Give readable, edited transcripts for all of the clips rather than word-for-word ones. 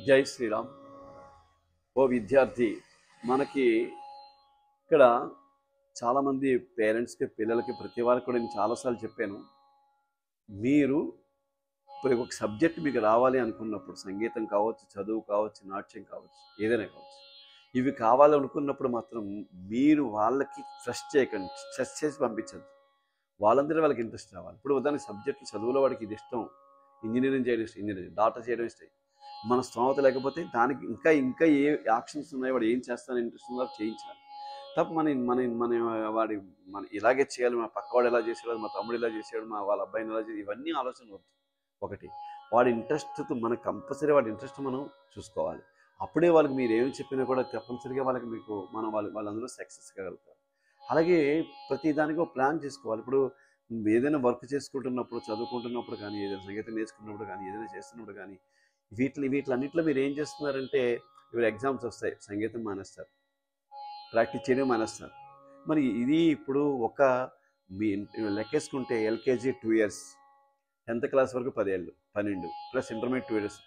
జై శ్రీరామ్. ఓ విద్యార్థి, మనకి ఇక్కడ చాలామంది పేరెంట్స్కి పిల్లలకి ప్రతి వారికి కూడా నేను చాలాసార్లు చెప్పాను. మీరు ఇప్పుడు ఒక సబ్జెక్ట్ మీకు రావాలి అనుకున్నప్పుడు సంగీతం కావచ్చు, చదువు కావచ్చు, నాట్యం కావచ్చు, ఏదైనా కావచ్చు, ఇవి కావాలనుకున్నప్పుడు మాత్రం మీరు వాళ్ళకి స్ట్రెస్ చేయకండి, స్ట్రెస్ చేసి పంపించద్దు. వాళ్ళందరూ వాళ్ళకి ఇంట్రెస్ట్ రావాలి. ఇప్పుడు ఉదాహరణకి సబ్జెక్టు చదువులో వాడికి ఇది ఇష్టం, ఇంజనీరింగ్ చేయడం ఇష్టం, ఇంజనీరింగ్ డాక్టర్ చేయడం ఇష్టం. మన స్తోమత లేకపోతే దానికి ఇంకా ఇంకా ఏ యాక్షన్స్ ఉన్నాయి, వాడు ఏం చేస్తానని ఇంట్రెస్ట్ ఉందో చేయించాలి. తప్ప మన మన మన వాడి మన ఇలాగే చేయాలి, మా పక్కవాడు ఎలా చేసాడు, మా తమ్ముడు ఇలా చేసాడు, మా వాళ్ళ అబ్బాయిని ఎలా చేసి, ఇవన్నీ ఆలోచన వద్దు. ఒకటి, వాడి ఇంట్రెస్ట్తో మనకు కంపల్సరీ వాడి ఇంట్రెస్ట్ మనం చూసుకోవాలి. అప్పుడే వాళ్ళకి మీరు ఏమి చెప్పినా కూడా తప్పనిసరిగా వాళ్ళకి మీకు మనం వాళ్ళందరూ సక్సెస్ కాగలుగుతారు. అలాగే ప్రతి దానికి ఒక ప్లాన్ చేసుకోవాలి. ఇప్పుడు ఏదైనా వర్క్ చేసుకుంటున్నప్పుడు, చదువుకుంటున్నప్పుడు కానీ, ఏదైనా సంగీతం నేర్చుకున్నప్పుడు కానీ, ఏదైనా చేస్తున్నప్పుడు కానీ, వీటిలన్నింటిలో మీరు ఏం చేస్తున్నారంటే, ఇప్పుడు ఎగ్జామ్స్ వస్తాయి, సంగీతం మానేస్తారు, ప్రాక్టీస్ చేయడం మానేస్తారు. మరి ఇది ఇప్పుడు ఒక మీ లెక్కేసుకుంటే ఎల్కేజీ 2 ఇయర్స్, 10th క్లాస్ వరకు 10 ఏళ్ళు, 12 ప్లస్ ఇంటర్మీడియట్ 2 ఇయర్స్,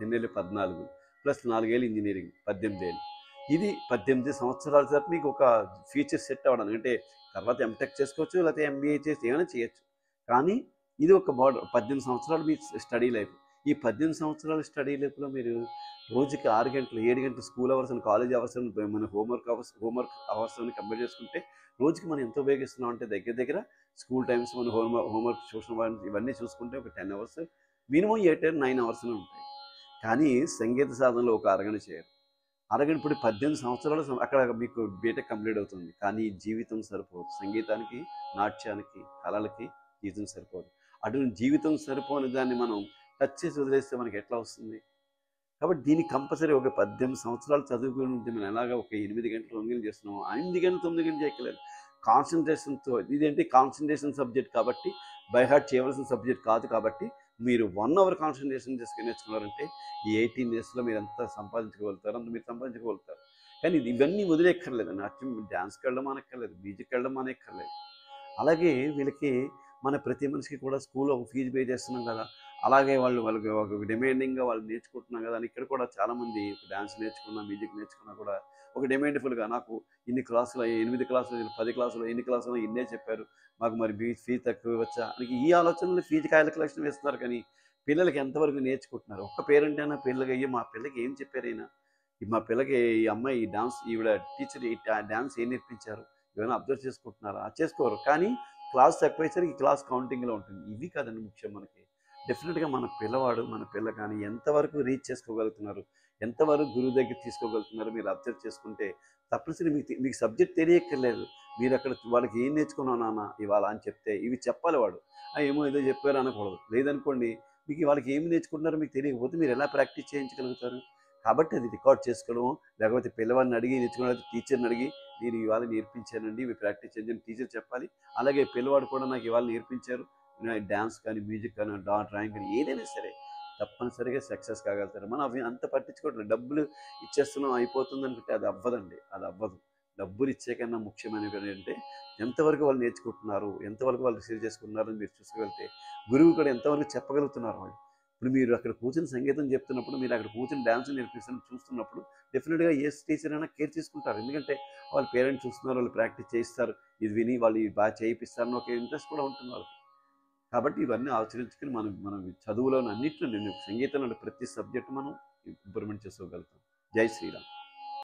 ఎన్నేళ్ళు 14 ప్లస్ 4 ఏళ్ళు ఇంజనీరింగ్ 18 ఏళ్ళు. ఇది 18 సంవత్సరాల తర్వాత మీకు ఒక ఫ్యూచర్ సెట్ అవ్వడానికి, అంటే తర్వాత ఎంటెక్ చేసుకోవచ్చు, లేకపోతే ఎంబీఏ చేసి ఏమైనా చేయొచ్చు. కానీ ఇది ఒక బార్డర్. 18 సంవత్సరాలు మీ స్టడీ లైఫ్. ఈ 18 సంవత్సరాల స్టడీ లైఫ్లో మీరు రోజుకి 6 గంటలు, 7 గంటలు స్కూల్ అవర్స్ అని, కాలేజ్ అవర్స్ అని, మన హోంవర్క్ అవర్స్ అని కంపేర్ చేసుకుంటే రోజుకి మనం ఎంత ఉపయోగిస్తున్నాం అంటే, దగ్గర దగ్గర స్కూల్ టైమ్స్ మన హోంవర్క్ ట్యూషన్ ఇవన్నీ చూసుకుంటే ఒక 10 అవర్స్, మినిమం 8 9 అవర్స్ ఉంటాయి. కానీ సంగీత సాధనలో ఒక అరగంట చేయరు. అరగంట ఇప్పుడు 18 సంవత్సరాలు అక్కడ మీకు బీటెక్ కంప్లీట్ అవుతుంది. కానీ జీవితం సరిపోదు. సంగీతానికి, నాట్యానికి, కళలకి జీవితం సరిపోదు. అటువంటి జీవితం సరిపోని దాన్ని మనం టచ్ చేసి వదిలేస్తే మనకి ఎట్లా వస్తుంది? కాబట్టి దీనికి కంపల్సరీ ఒక 18 సంవత్సరాలు చదువుకుని ఉంటే మనం ఎలాగా ఒక 8 గంటలు 9 గంటలు చేస్తున్నాము, 8 గంటలు 9 గంటలు చేయక్కలేదు. కాన్సన్ట్రేషన్తో, ఇదేంటి కాన్సన్ట్రేషన్ సబ్జెక్ట్ కాబట్టి, బై హార్ట్ చేయవలసిన సబ్జెక్ట్ కాదు కాబట్టి, మీరు 1 అవర్ కాన్సన్ట్రేషన్ చేసుకుని నేర్చుకున్నారంటే ఈ 18 ఇయర్స్లో మీరు ఎంత సంపాదించుకోగలుగుతారు, అంత మీరు సంపాదించుకోగలుగుతారు. కానీ ఇవన్నీ వదిలేక్కర్లేదు. నాట్యం, డ్యాన్స్కి వెళ్ళడం అనక్కర్లేదు, మ్యూజిక్కి వెళ్ళడం అనక్కర్లేదు. అలాగే వీళ్ళకి మన ప్రతి మనిషికి కూడా స్కూల్లో ఒక ఫీజు పే చేస్తున్నాం కదా, అలాగే వాళ్ళకి ఒక డిమాండింగ్గా వాళ్ళు నేర్చుకుంటున్నాం కదా అని ఇక్కడ కూడా చాలామంది డ్యాన్స్ నేర్చుకున్నా, మ్యూజిక్ నేర్చుకున్నా కూడా ఒక డిమాండ్ఫుల్గా, నాకు ఇన్ని క్లాసులు, 8 క్లాసులు, 10 క్లాసులు, ఎన్ని క్లాసులు ఇన్నే చెప్పారు, మాకు మరి ఫీజు తక్కువ ఇవ్వచ్చా అని ఈ ఆలోచనలు ఫీజు కాయల కలెక్షన్ వేస్తున్నారు. కానీ పిల్లలకి ఎంతవరకు నేర్చుకుంటున్నారు? ఒక్క పేరెంట్ అయినా పిల్లలకి అయ్యి మా పిల్లకి ఏం చెప్పారైనా, మా పిల్లకి ఈ అమ్మాయి ఈ డాన్స్, ఈవిడ టీచర్ ఈ డాన్స్ ఏం నేర్పించారు, ఏమైనా అబ్జర్వ్ చేసుకుంటున్నారా? చేసుకోరు. కానీ క్లాస్ తక్కువైసరికి క్లాస్ కౌంటింగ్లో ఉంటుంది. ఇవి కాదండి ముఖ్యం మనకి. డెఫినెట్గా మన పిల్లవాడు, మన పిల్ల కానీ ఎంతవరకు రీచ్ చేసుకోగలుగుతున్నారు, ఎంతవరకు గురువు దగ్గర తీసుకోగలుగుతున్నారు మీరు అబ్జర్వ్ చేసుకుంటే తప్పనిసరి మీకు సబ్జెక్ట్ తెలియక్కర్లేదు. మీరు అక్కడ వాళ్ళకి ఏం నేర్చుకున్నావు నాన్న ఇవాళ అని చెప్తే ఇవి చెప్పాలి వాడు. ఏమో ఏదో చెప్పారు అనకూడదు. లేదనుకోండి, మీకు వాళ్ళకి ఏమి నేర్చుకుంటున్నారో మీకు తెలియకపోతే మీరు ఎలా ప్రాక్టీస్ చేయించగలుగుతారు? కాబట్టి అది రికార్డ్ చేసుకోవడం, లేకపోతే పిల్లవాడిని అడిగి నేర్చుకున్న టీచర్ని అడిగి, నేను ఇవాళ నేర్పించానండి, ఇవి ప్రాక్టీస్ చేయండి టీచర్ చెప్పాలి. అలాగే పిల్లవాడు కూడా నాకు ఇవాళ నేర్పించారు, డ్యాన్స్ కానీ, మ్యూజిక్ కానీ, డ్రాయింగ్ కానీ, ఏదైనా సరే తప్పనిసరిగా సక్సెస్ కాగలుగుతారు. మనం అవి అంత పట్టించుకోవట్లేదు. డబ్బులు ఇచ్చేస్తున్నాం అయిపోతుంది అనుకుంటే అది అవ్వదండి, అది అవ్వదు. డబ్బులు ఇచ్చే కన్నా ముఖ్యమైనవి ఏంటంటే ఎంతవరకు వాళ్ళు నేర్చుకుంటున్నారు, ఎంతవరకు వాళ్ళు రిసీవ్ చేసుకుంటున్నారని మీరు చూసుకోగలిగితే, గురువు కూడా ఎంతవరకు చెప్పగలుగుతున్నారు వాళ్ళు. ఇప్పుడు మీరు అక్కడ కూర్చొని సంగీతం చెప్తున్నప్పుడు, మీరు అక్కడ కూర్చొని డ్యాన్స్ నేర్పిస్తున్న చూస్తున్నప్పుడు డెఫినెట్గా ఏ టీచర్ అయినా కేర్ తీసుకుంటారు. ఎందుకంటే వాళ్ళ పేరెంట్స్ చూస్తున్నారు, వాళ్ళు ప్రాక్టీస్ చేయిస్తారు, ఇది విని వాళ్ళు బాగా చేయిస్తారని ఒక ఇంట్రెస్ట్ కూడా ఉంటుంది వాళ్ళకి. కాబట్టి ఇవన్నీ ఆచరించుకొని మనం మనం చదువులోని అన్నింటిలో, నేను సంగీతంలో ప్రతి సబ్జెక్టు మనం ఇంప్రూవ్మెంట్ చేసుకోగలుగుతాం. జై శ్రీరామ్.